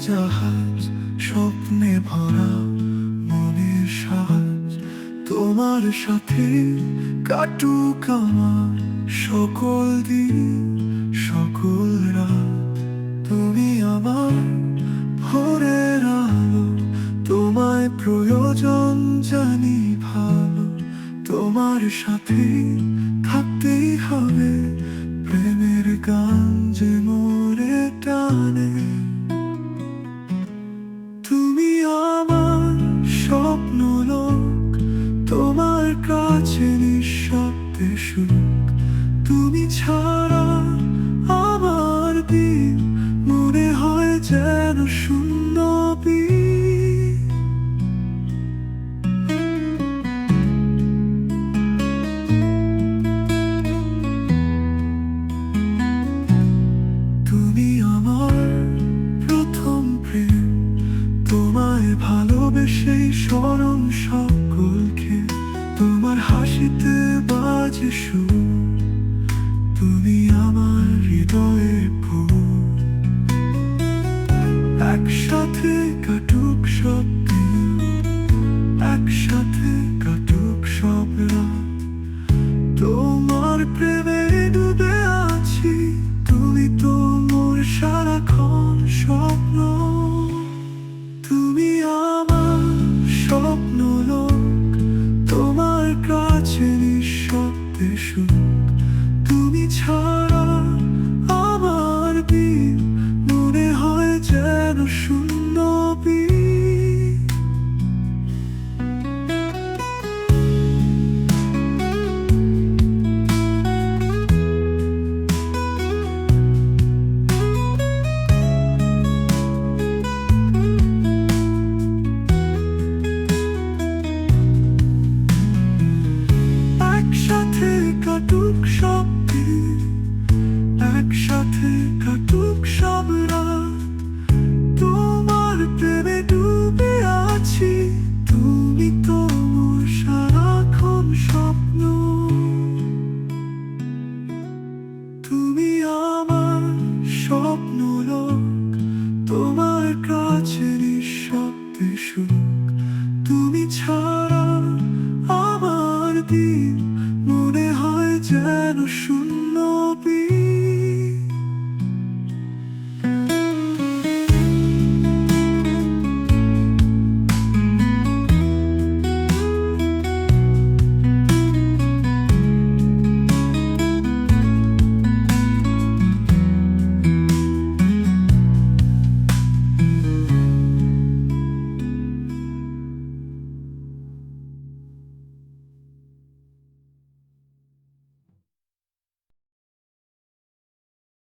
জাহাজ, স্বপ্নে ভরা মনের সাজ। তোমার সাথে কাটুক আমার সকল দিন, সকল রাত। তুমি আমার ভোরের আলো, তোমায় প্রয়োজন জানি ভালো। তোমার সাথে থাকতেই হবে, প্রেমের গান যে মোরে টানে। তুমি আমার স্বপ্ন লোক, তোমার কাছে নিঃশব্দে সুখ। তুমি ছাড়া আমার দিন মনে হয় যেন শূন্য বীর। তুমি আমার প্রথম প্রেম, তোমায় ভালোবেসেই স্মরণ সব